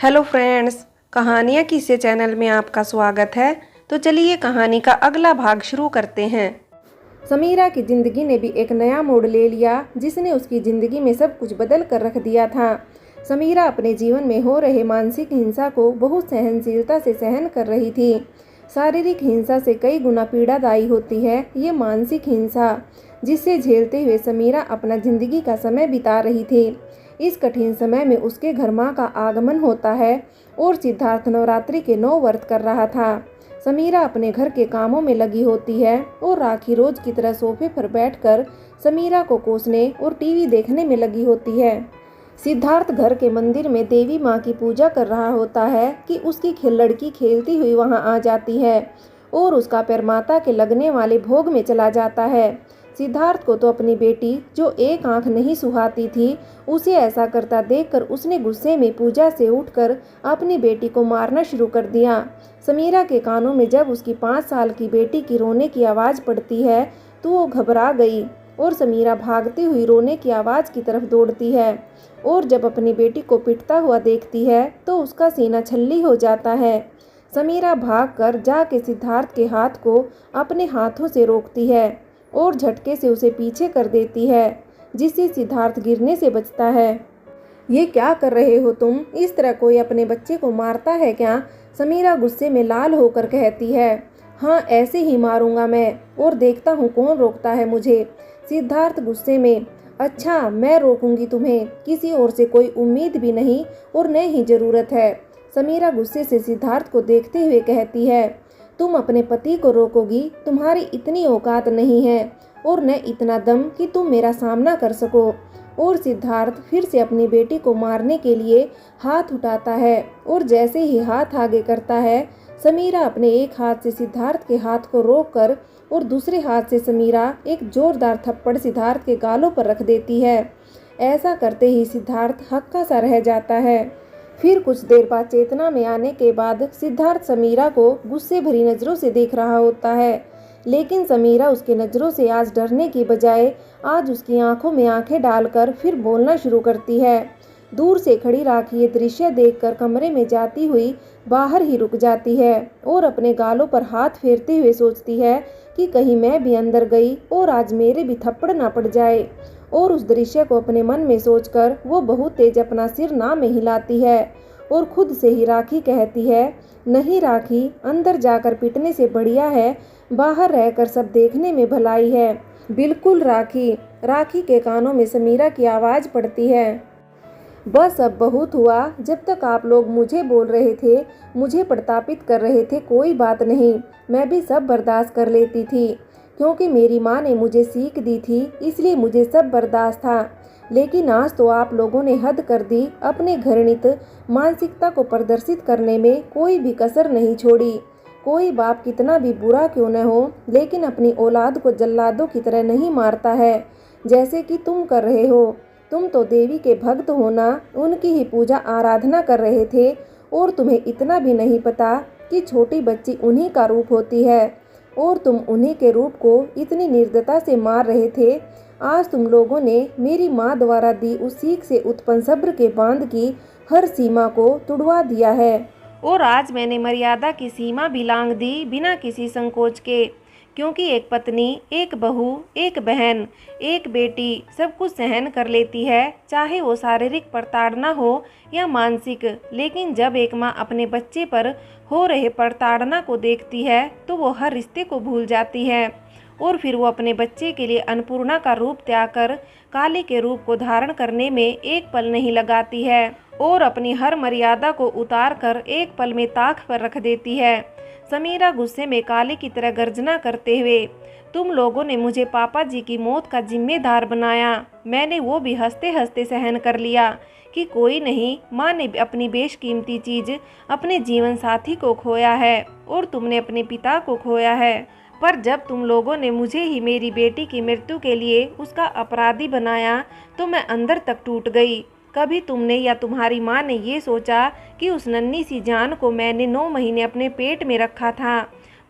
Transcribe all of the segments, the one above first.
Hello friends, कहानियाँ किस्से channel में आपका स्वागत है। तो चलिए कहानी का अगला भाग शुरू करते हैं। समीरा की ज़िंदगी ने भी एक नया मोड़ ले लिया, जिसने उसकी ज़िंदगी में सब कुछ बदल कर रख दिया था। समीरा अपने जीवन में हो रहे मानसिक हिंसा को बहुत सहनशीलता से सहन कर रही थी। शारीरिक हिंसा से कई गुना पीड़ादायी होती है ये मानसिक हिंसा, जिसे झेलते हुए समीरा अपना ज़िंदगी का समय बिता रही थी। इस कठिन समय में उसके घर माँ का आगमन होता है और सिद्धार्थ नवरात्रि के 9 व्रत कर रहा था। समीरा अपने घर के कामों में लगी होती है और राखी रोज की तरह सोफे पर बैठकर समीरा को कोसने और टीवी देखने में लगी होती है। सिद्धार्थ घर के मंदिर में देवी माँ की पूजा कर रहा होता है कि उसकी लड़की खेलती हुई वहाँ आ जाती है और उसका पैर माता के लगने वाले भोग में चला जाता है। सिद्धार्थ को तो अपनी बेटी, जो एक आंख नहीं सुहाती थी, उसे ऐसा करता देखकर उसने गुस्से में पूजा से उठकर अपनी बेटी को मारना शुरू कर दिया। समीरा के कानों में जब उसकी 5 साल की बेटी की रोने की आवाज़ पड़ती है तो वो घबरा गई और समीरा भागती हुई रोने की आवाज़ की तरफ दौड़ती है और जब अपनी बेटी को पिटता हुआ देखती है तो उसका सीना छल्ली हो जाता है। समीरा भागकर जाके सिद्धार्थ के हाथ को अपने हाथों से रोकती है और झटके से उसे पीछे कर देती है, जिससे सिद्धार्थ गिरने से बचता है। ये क्या कर रहे हो तुम? इस तरह कोई अपने बच्चे को मारता है क्या? समीरा गुस्से में लाल होकर कहती है। हाँ, ऐसे ही मारूंगा मैं, और देखता हूँ कौन रोकता है मुझे। सिद्धार्थ गुस्से में, अच्छा मैं रोकूंगी तुम्हें, किसी और से कोई उम्मीद भी नहीं और न ही ज़रूरत है। समीरा गुस्से से सिद्धार्थ को देखते हुए कहती है, तुम अपने पति को रोकोगी? तुम्हारी इतनी औकात नहीं है और न इतना दम कि तुम मेरा सामना कर सको। और सिद्धार्थ फिर से अपनी बेटी को मारने के लिए हाथ उठाता है और जैसे ही हाथ आगे करता है, समीरा अपने एक हाथ से सिद्धार्थ के हाथ को रोककर और दूसरे हाथ से समीरा एक जोरदार थप्पड़ सिद्धार्थ के गालों पर रख देती है। ऐसा करते ही सिद्धार्थ हक्का सा रह जाता है। फिर कुछ देर बाद चेतना में आने के बाद सिद्धार्थ समीरा को गुस्से भरी नज़रों से देख रहा होता है, लेकिन समीरा उसके नज़रों से आज डरने की बजाय आज उसकी आंखों में आंखें डालकर फिर बोलना शुरू करती है। दूर से खड़ी राखी ये दृश्य देखकर कमरे में जाती हुई बाहर ही रुक जाती है और अपने गालों पर हाथ फेरते हुए सोचती है कि कहीं मैं भी अंदर गई और आज मेरे भी थप्पड़ ना पड़ जाए। और उस दृश्य को अपने मन में सोचकर वो बहुत तेज अपना सिर ना में हिलाती है और खुद से ही राखी कहती है, नहीं राखी, अंदर जाकर पिटने से बढ़िया है बाहर रहकर सब देखने में भलाई है। बिल्कुल राखी। राखी के कानों में समीरा की आवाज़ पड़ती है। बस अब बहुत हुआ। जब तक आप लोग मुझे बोल रहे थे, मुझे प्रतापित कर रहे थे, कोई बात नहीं, मैं भी सब बर्दाश्त कर लेती थी, क्योंकि मेरी माँ ने मुझे सीख दी थी, इसलिए मुझे सब बर्दाश्त था। लेकिन आज तो आप लोगों ने हद कर दी। अपने घृणित मानसिकता को प्रदर्शित करने में कोई भी कसर नहीं छोड़ी। कोई बाप कितना भी बुरा क्यों न हो, लेकिन अपनी औलाद को जल्लादों की तरह नहीं मारता है, जैसे कि तुम कर रहे हो। तुम तो देवी के भक्त हो ना, उनकी ही पूजा आराधना कर रहे थे और तुम्हें इतना भी नहीं पता कि छोटी बच्ची उन्हीं का रूप होती है और तुम उन्हीं के रूप को इतनी निर्दयता से मार रहे थे। आज तुम लोगों ने मेरी माँ द्वारा दी उस सीख से उत्पन्न सब्र के बांध की हर सीमा को तुड़वा दिया है और आज मैंने मर्यादा की सीमा भी लांघ दी बिना किसी संकोच के, क्योंकि एक पत्नी, एक बहू, एक बहन, एक बेटी सब कुछ सहन कर लेती है, चाहे वो शारीरिक प्रताड़ना हो या मानसिक। लेकिन जब एक माँ अपने बच्चे पर हो रहे प्रताड़ना को देखती है तो वो हर रिश्ते को भूल जाती है और फिर वो अपने बच्चे के लिए अन्नपूर्णा का रूप त्याग कर काली के रूप को धारण करने में एक पल नहीं लगाती है और अपनी हर मर्यादा को उतार कर एक पल में ताक पर रख देती है। समीरा गुस्से में काली की तरह गर्जना करते हुए, तुम लोगों ने मुझे पापा जी की मौत का जिम्मेदार बनाया, मैंने वो भी हंसते हंसते सहन कर लिया कि कोई नहीं, माँ ने अपनी बेशकीमती चीज़ अपने जीवन साथी को खोया है और तुमने अपने पिता को खोया है, पर जब तुम लोगों ने मुझे ही मेरी बेटी की मृत्यु के लिए उसका अपराधी बनाया तो मैं अंदर तक टूट गई। कभी तुमने या तुम्हारी माँ ने ये सोचा कि उस नन्ही सी जान को मैंने 9 महीने अपने पेट में रखा था,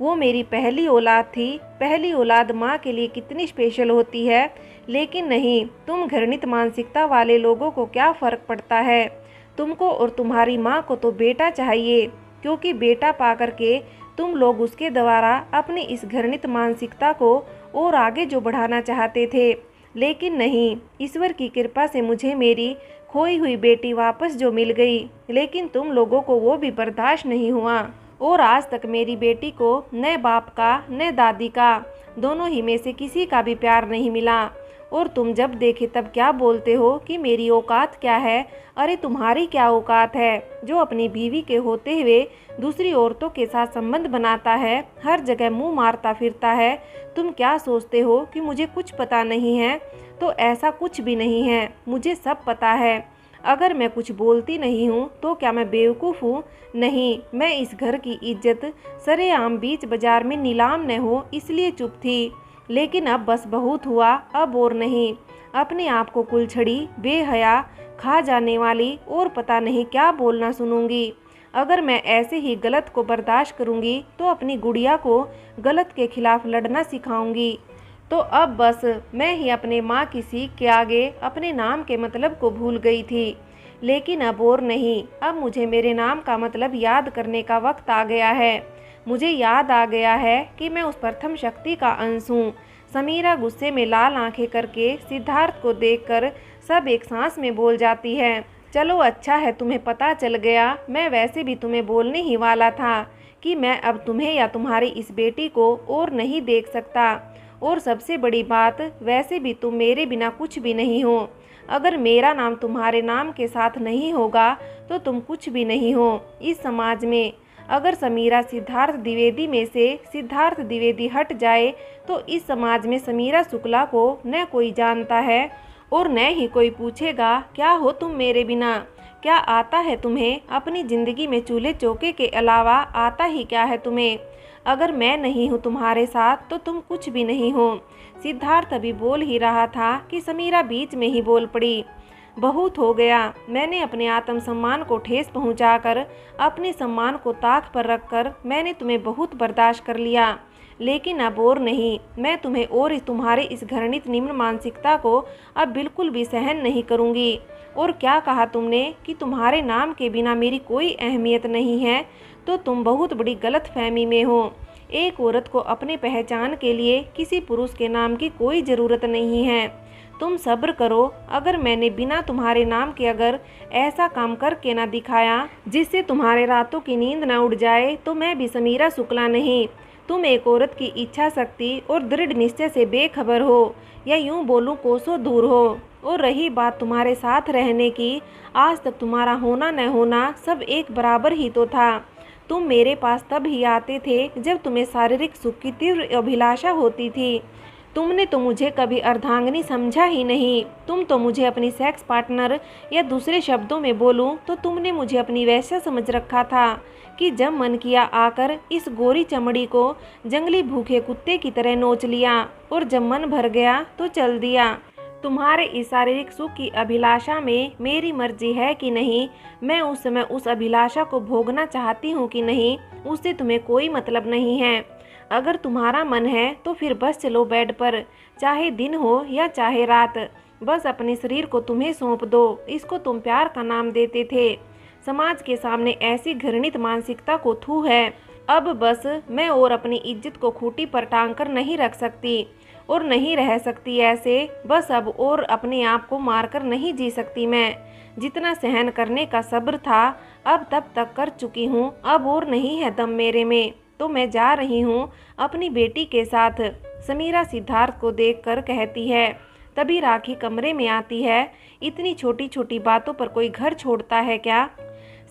वो मेरी पहली औलाद थी। पहली औलाद माँ के लिए कितनी स्पेशल होती है। लेकिन नहीं, तुम घृणित मानसिकता वाले लोगों को क्या फ़र्क पड़ता है। तुमको और तुम्हारी माँ को तो बेटा चाहिए, क्योंकि बेटा पाकर के तुम लोग उसके द्वारा अपनी इस घृणित मानसिकता को और आगे जो बढ़ाना चाहते थे। लेकिन नहीं, ईश्वर की कृपा से मुझे मेरी खोई हुई बेटी वापस जो मिल गई, लेकिन तुम लोगों को वो भी बर्दाश्त नहीं हुआ और आज तक मेरी बेटी को न बाप का न दादी का, दोनों ही में से किसी का भी प्यार नहीं मिला। और तुम जब देखे तब क्या बोलते हो कि मेरी औकात क्या है। अरे तुम्हारी क्या औकात है जो अपनी बीवी के होते हुए दूसरी औरतों के साथ संबंध बनाता है, हर जगह मुंह मारता फिरता है। तुम क्या सोचते हो कि मुझे कुछ पता नहीं है? तो ऐसा कुछ भी नहीं है, मुझे सब पता है। अगर मैं कुछ बोलती नहीं हूँ तो क्या मैं बेवकूफ़ हूँ? नहीं, मैं इस घर की इज्जत सरेआम बीच बाजार में नीलाम न हो इसलिए चुप थी। लेकिन अब बस बहुत हुआ, अब और नहीं। अपने आप को कुलछड़ी, बेहया, खा जाने वाली और पता नहीं क्या बोलना सुनूंगी। अगर मैं ऐसे ही गलत को बर्दाश्त करूंगी तो अपनी गुड़िया को गलत के खिलाफ लड़ना सिखाऊंगी। तो अब बस मैं ही अपने माँ की सीख के आगे अपने नाम के मतलब को भूल गई थी। लेकिन अब और नहीं, अब मुझे मेरे नाम का मतलब याद करने का वक्त आ गया है। मुझे याद आ गया है कि मैं उस प्रथम शक्ति का अंश हूँ। समीरा गुस्से में लाल आंखें करके सिद्धार्थ को देखकर सब एक सांस में बोल जाती है। चलो अच्छा है तुम्हें पता चल गया, मैं वैसे भी तुम्हें बोलने ही वाला था कि मैं अब तुम्हें या तुम्हारी इस बेटी को और नहीं देख सकता। और सबसे बड़ी बात, वैसे भी तुम मेरे बिना कुछ भी नहीं हो। अगर मेरा नाम तुम्हारे नाम के साथ नहीं होगा तो तुम कुछ भी नहीं हो इस समाज में। अगर समीरा सिद्धार्थ द्विवेदी में से सिद्धार्थ द्विवेदी हट जाए तो इस समाज में समीरा शुक्ला को न कोई जानता है और न ही कोई पूछेगा क्या हो तुम मेरे बिना, क्या आता है तुम्हें अपनी ज़िंदगी में चूल्हे चौके के अलावा, आता ही क्या है तुम्हें। अगर मैं नहीं हूँ तुम्हारे साथ तो तुम कुछ भी नहीं हो। सिद्धार्थ अभी बोल ही रहा था कि समीरा बीच में ही बोल पड़ी। बहुत हो गया, मैंने अपने आत्मसम्मान को ठेस पहुंचाकर, अपने सम्मान को ताक पर रखकर मैंने तुम्हें बहुत बर्दाश्त कर लिया। लेकिन अब और नहीं, मैं तुम्हें और तुम्हारे इस घृणित निम्न मानसिकता को अब बिल्कुल भी सहन नहीं करूंगी। और क्या कहा तुमने कि तुम्हारे नाम के बिना मेरी कोई अहमियत नहीं है? तो तुम बहुत बड़ी गलतफहमी में हो। एक औरत को अपने पहचान के लिए किसी पुरुष के नाम की कोई ज़रूरत नहीं है। तुम सब्र करो। अगर मैंने बिना तुम्हारे नाम के अगर ऐसा काम करके ना दिखाया जिससे तुम्हारे रातों की नींद ना उड़ जाए तो मैं भी समीरा शुक्ला नहीं। तुम एक औरत की इच्छा शक्ति और दृढ़ निश्चय से बेखबर हो, या यूं बोलूं कोसों दूर हो। और रही बात तुम्हारे साथ रहने की, आज तक तुम्हारा होना न होना सब एक बराबर ही तो था। तुम मेरे पास तब ही आते थे जब तुम्हें शारीरिक सुख की तीव्र अभिलाषा होती थी। तुमने तो मुझे कभी अर्धांगिनी समझा ही नहीं। तुम तो मुझे अपनी सेक्स पार्टनर, या दूसरे शब्दों में बोलूं तो तुमने मुझे अपनी वैश्या समझ रखा था कि जब मन किया आकर इस गोरी चमड़ी को जंगली भूखे कुत्ते की तरह नोच लिया और जब मन भर गया तो चल दिया। तुम्हारे इस शारीरिक सुख की अभिलाषा में मेरी मर्जी है कि नहीं, मैं उस समय उस अभिलाषा को भोगना चाहती हूँ कि नहीं, उससे तुम्हें कोई मतलब नहीं है। अगर तुम्हारा मन है तो फिर बस चलो बेड पर, चाहे दिन हो या चाहे रात। बस अपने शरीर को तुम्हें सौंप दो। इसको तुम प्यार का नाम देते थे। समाज के सामने ऐसी घृणित मानसिकता को थू है। अब बस मैं और अपनी इज्जत को खूंटी पर टांग कर नहीं रख सकती और नहीं रह सकती ऐसे। बस अब और अपने आप को मारकर नहीं जी सकती मैं। जितना सहन करने का सब्र था अब तब तक कर चुकी हूँ। अब और नहीं है दम मेरे में, तो मैं जा रही हूँ अपनी बेटी के साथ। समीरा सिद्धार्थ को देखकर कहती है। तभी राखी कमरे में आती है। इतनी छोटी छोटी बातों पर कोई घर छोड़ता है क्या?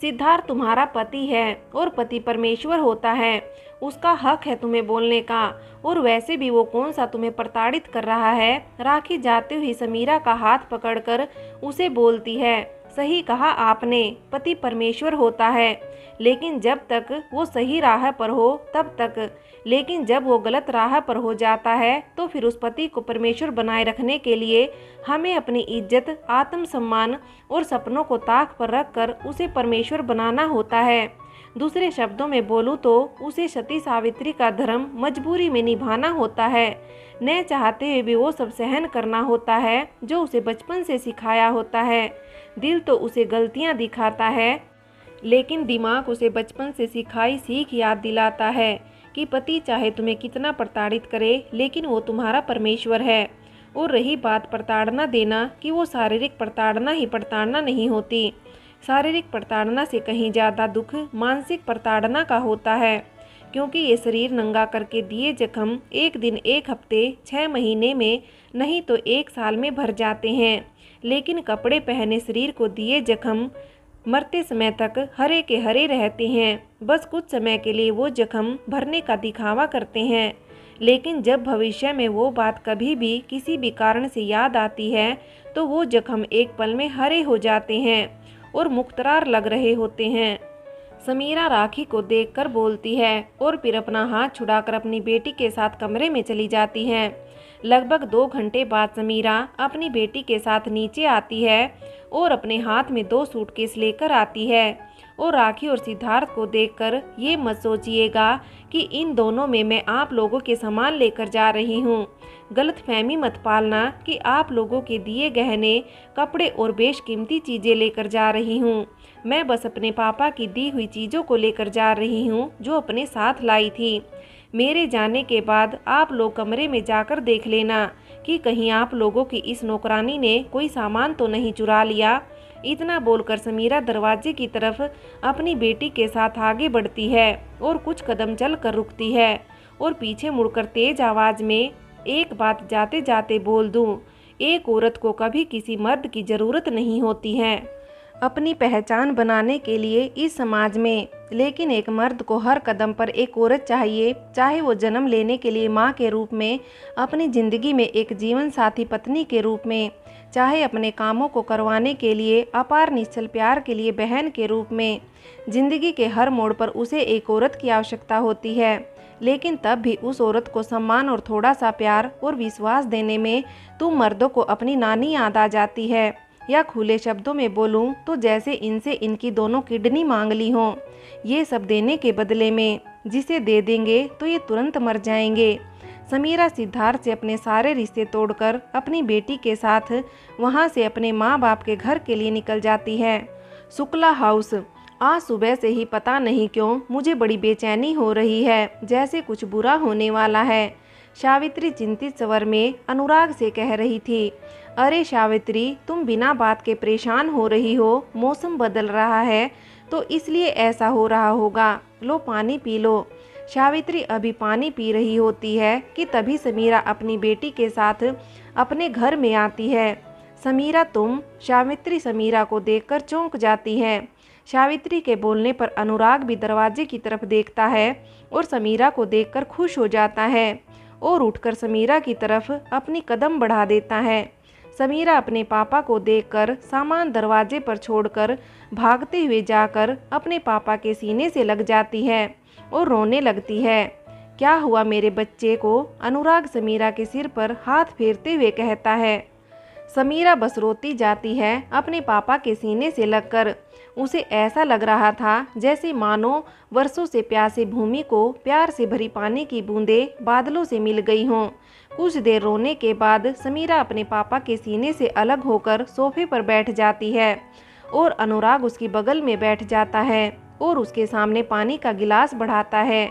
सिद्धार्थ तुम्हारा पति है और पति परमेश्वर होता है। उसका हक है तुम्हें बोलने का। और वैसे भी वो कौन सा तुम्हें प्रताड़ित कर रहा है? राखी जाते हुए समीरा का हाथ पकड़कर उसे बोलती है। सही कहा आपने, पति परमेश्वर होता है, लेकिन जब तक वो सही राह पर हो तब तक। लेकिन जब वो गलत राह पर हो जाता है तो फिर उस पति को परमेश्वर बनाए रखने के लिए हमें अपनी इज्जत, आत्मसम्मान और सपनों को ताक पर रखकर उसे परमेश्वर बनाना होता है। दूसरे शब्दों में बोलूँ तो उसे सती सावित्री का धर्म मजबूरी में निभाना होता है। न चाहते हुए भी वो सब सहन करना होता है जो उसे बचपन से सिखाया होता है। दिल तो उसे गलतियाँ दिखाता है, लेकिन दिमाग उसे बचपन से सिखाई सीख याद दिलाता है कि पति चाहे तुम्हें कितना प्रताड़ित करे, लेकिन वो तुम्हारा परमेश्वर है। और रही बात प्रताड़ना देना, कि वो शारीरिक प्रताड़ना ही प्रताड़ना नहीं होती। शारीरिक प्रताड़ना से कहीं ज़्यादा दुख मानसिक प्रताड़ना का होता है, क्योंकि ये शरीर नंगा करके दिए जख्म एक दिन, एक हफ्ते, 6 महीने में नहीं तो 1 साल में भर जाते हैं। लेकिन कपड़े पहने शरीर को दिए जख्म मरते समय तक हरे के हरे रहते हैं। बस कुछ समय के लिए वो जख्म भरने का दिखावा करते हैं, लेकिन जब भविष्य में वो बात कभी भी किसी भी कारण से याद आती है तो वो जख्म एक पल में हरे हो जाते हैं और मुख्तरार लग रहे होते हैं। समीरा राखी को देखकर बोलती है और फिर अपना हाथ छुड़ाकर अपनी बेटी के साथ कमरे में चली जाती है। लगभग 2 घंटे बाद समीरा अपनी बेटी के साथ नीचे आती है और अपने हाथ में 2 सूटकेस लेकर आती है। और राखी और सिद्धार्थ को देखकर ये मत सोचिएगा कि इन दोनों में मैं आप लोगों के सामान लेकर जा रही हूँ। गलतफहमी मत पालना कि आप लोगों के दिए गहने, कपड़े और बेशकीमती चीज़ें लेकर जा रही हूँ। मैं बस अपने पापा की दी हुई चीज़ों को लेकर जा रही हूँ जो अपने साथ लाई थी। मेरे जाने के बाद आप लोग कमरे में जाकर देख लेना कि कहीं आप लोगों की इस नौकरानी ने कोई सामान तो नहीं चुरा लिया। इतना बोलकर समीरा दरवाजे की तरफ अपनी बेटी के साथ आगे बढ़ती है और कुछ कदम चल कर रुकती है और पीछे मुड़कर तेज आवाज़ में एक बात जाते जाते बोल दूं, एक औरत को कभी किसी मर्द की ज़रूरत नहीं होती है अपनी पहचान बनाने के लिए इस समाज में, लेकिन एक मर्द को हर कदम पर एक औरत चाहिए, चाहे वो जन्म लेने के लिए माँ के रूप में, अपनी ज़िंदगी में एक जीवन साथी पत्नी के रूप में, चाहे अपने कामों को करवाने के लिए, अपार निश्चल प्यार के लिए बहन के रूप में। ज़िंदगी के हर मोड़ पर उसे एक औरत की आवश्यकता होती है, लेकिन तब भी उस औरत को सम्मान और थोड़ा सा प्यार और विश्वास देने में तुम मर्दों को अपनी नानी याद आ जाती है। या खुले शब्दों में बोलूं तो जैसे इनसे इनकी दोनों किडनी मांग ली हों। ये सब देने के बदले में जिसे दे देंगे तो ये तुरंत मर जाएंगे। समीरा सिद्धार्थ से अपने सारे रिश्ते तोड़कर अपनी बेटी के साथ वहां से अपने माँ बाप के घर के लिए निकल जाती है। शुक्ला हाउस। आज सुबह से ही पता नहीं क्यों मुझे बड़ी बेचैनी हो रही है, जैसे कुछ बुरा होने वाला है। सावित्री चिंतित स्वर में अनुराग से कह रही थी, अरे सावित्री, तुम बिना बात के परेशान हो रही हो। मौसम बदल रहा है तो इसलिए ऐसा हो रहा होगा। लो पानी पी लो। सावित्री अभी पानी पी रही होती है कि तभी समीरा अपनी बेटी के साथ अपने घर में आती है। समीरा तुम? सावित्री समीरा को देखकर चौंक जाती है। सावित्री के बोलने पर अनुराग भी दरवाजे की तरफ देखता है और समीरा को देखकर खुश हो जाता है और उठकर समीरा की तरफ अपनी कदम बढ़ा देता है। समीरा अपने पापा को देखकर सामान दरवाजे पर छोड़कर भागते हुए जाकर अपने पापा के सीने से लग जाती है और रोने लगती है। क्या हुआ मेरे बच्चे को? अनुराग समीरा के सिर पर हाथ फेरते हुए कहता है। समीरा बस रोती जाती है अपने पापा के सीने से लगकर। उसे ऐसा लग रहा था जैसे मानो वर्षों से प्यासी भूमि को प्यार से भरी पानी की बूंदें बादलों से मिल गई हों। कुछ देर रोने के बाद समीरा अपने पापा के सीने से अलग होकर सोफे पर बैठ जाती है और अनुराग उसकी बगल में बैठ जाता है और उसके सामने पानी का गिलास बढ़ाता है।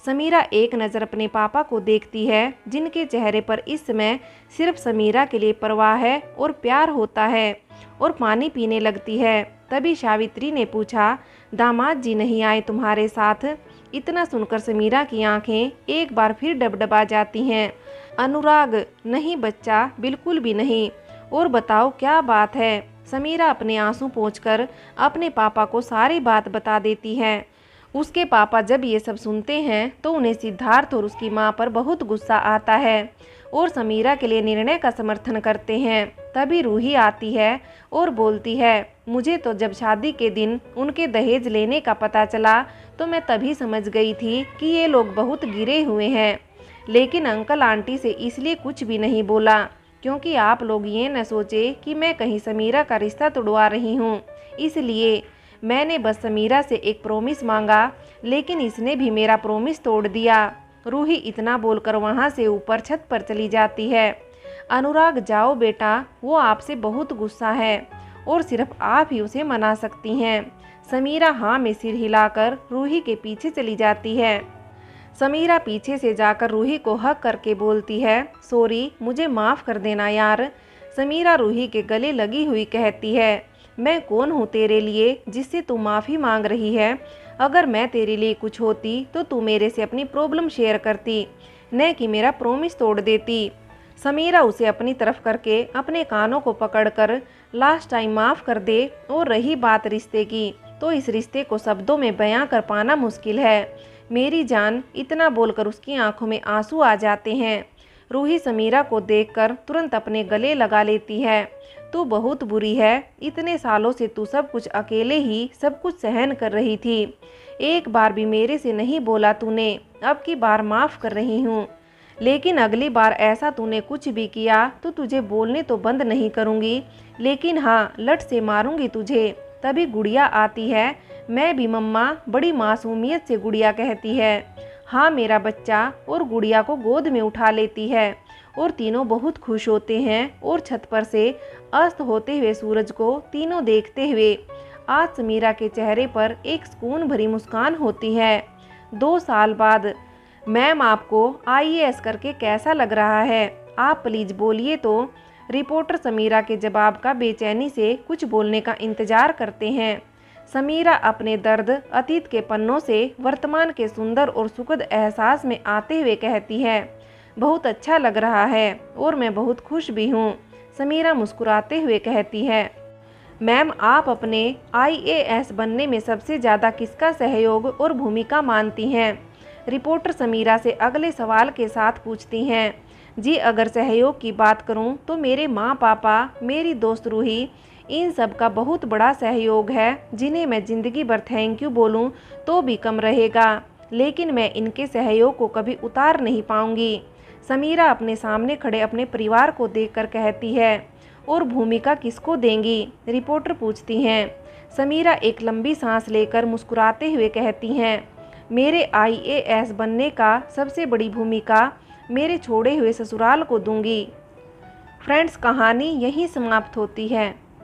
समीरा एक नज़र अपने पापा को देखती है, जिनके चेहरे पर इस समय सिर्फ समीरा के लिए परवाह है और प्यार होता है, और पानी पीने लगती है। तभी सावित्री ने पूछा, दामाद जी नहीं आए तुम्हारे साथ? इतना सुनकर समीरा की आंखें एक बार फिर डबडबा जाती हैं। अनुराग, नहीं बच्चा, बिल्कुल भी नहीं। और बताओ क्या बात है? समीरा अपने आंसू पोंछकर अपने पापा को सारी बात बता देती है। उसके पापा जब ये सब सुनते हैं तो उन्हें सिद्धार्थ और उसकी माँ पर बहुत गुस्सा आता है और समीरा के लिए निर्णय का समर्थन करते हैं। तभी रूही आती है और बोलती है, मुझे तो जब शादी के दिन उनके दहेज लेने का पता चला तो मैं तभी समझ गई थी कि ये लोग बहुत गिरे हुए हैं, लेकिन अंकल आंटी से इसलिए कुछ भी नहीं बोला क्योंकि आप लोग ये न सोचे कि मैं कहीं समीरा का रिश्ता तोड़वा रही हूँ। इसलिए मैंने बस समीरा से एक प्रॉमिस मांगा, लेकिन इसने भी मेरा प्रॉमिस तोड़ दिया। रूही इतना बोलकर वहाँ से ऊपर छत पर चली जाती है। अनुराग, जाओ बेटा, वो आपसे बहुत गुस्सा है और सिर्फ आप ही उसे मना सकती हैं। समीरा हाँ में सिर हिलाकर रूही के पीछे चली जाती है। समीरा पीछे से जाकर रूही को हक करके बोलती है, सॉरी, मुझे माफ़ कर देना यार। समीरा रूही के गले लगी हुई कहती है, मैं कौन हूँ तेरे लिए जिससे तू माफ़ी मांग रही है। अगर मैं तेरे लिए कुछ होती तो तू मेरे से अपनी प्रॉब्लम शेयर करती, न कि मेरा प्रॉमिस तोड़ देती। समीरा उसे अपनी तरफ करके अपने कानों को पकड़कर, लास्ट टाइम माफ़ कर दे। और रही बात रिश्ते की, तो इस रिश्ते को शब्दों में बयां कर पाना मुश्किल है मेरी जान। इतना बोलकर उसकी आंखों में आंसू आ जाते हैं। रूही समीरा को देखकर तुरंत अपने गले लगा लेती है। तू बहुत बुरी है, इतने सालों से तू सब कुछ अकेले ही सब कुछ सहन कर रही थी। एक बार भी मेरे से नहीं बोला तूने, अब की बार माफ़ कर रही हूँ, लेकिन अगली बार ऐसा तूने कुछ भी किया तो तुझे बोलने तो बंद नहीं करूँगी, लेकिन हाँ, लट से मारूंगी तुझे। तभी गुड़िया आती है। मैं भी मम्मा, बड़ी मासूमियत से गुड़िया कहती है, हाँ मेरा बच्चा, और गुड़िया को गोद में उठा लेती है। और तीनों बहुत खुश होते हैं और छत पर से अस्त होते हुए सूरज को तीनों देखते हुए आज समीरा के चेहरे पर एक सुकून भरी मुस्कान होती है। 2 साल बाद। मैम, आपको IAS करके कैसा लग रहा है? आप प्लीज़ बोलिए। तो रिपोर्टर समीरा के जवाब का बेचैनी से कुछ बोलने का इंतजार करते हैं। समीरा अपने दर्द अतीत के पन्नों से वर्तमान के सुंदर और सुखद एहसास में आते हुए कहती है, बहुत अच्छा लग रहा है और मैं बहुत खुश भी हूँ। समीरा मुस्कुराते हुए कहती है, मैम, आप अपने IAS बनने में सबसे ज़्यादा किसका सहयोग और भूमिका मानती हैं? रिपोर्टर समीरा से अगले सवाल के साथ पूछती हैं। जी, अगर सहयोग की बात करूं तो मेरे माँ पापा, मेरी दोस्त रूही, इन सब का बहुत बड़ा सहयोग है, जिन्हें मैं ज़िंदगी भर थैंक यू बोलूं तो भी कम रहेगा, लेकिन मैं इनके सहयोग को कभी उतार नहीं पाऊंगी। समीरा अपने सामने खड़े अपने परिवार को देखकर कहती है, और भूमिका किसको देंगी? रिपोर्टर पूछती हैं। समीरा एक लंबी सांस लेकर मुस्कुराते हुए कहती हैं, मेरे IAS बनने का सबसे बड़ी भूमिका मेरे छोड़े हुए ससुराल को दूंगी। फ्रेंड्स, कहानी यहीं समाप्त होती है।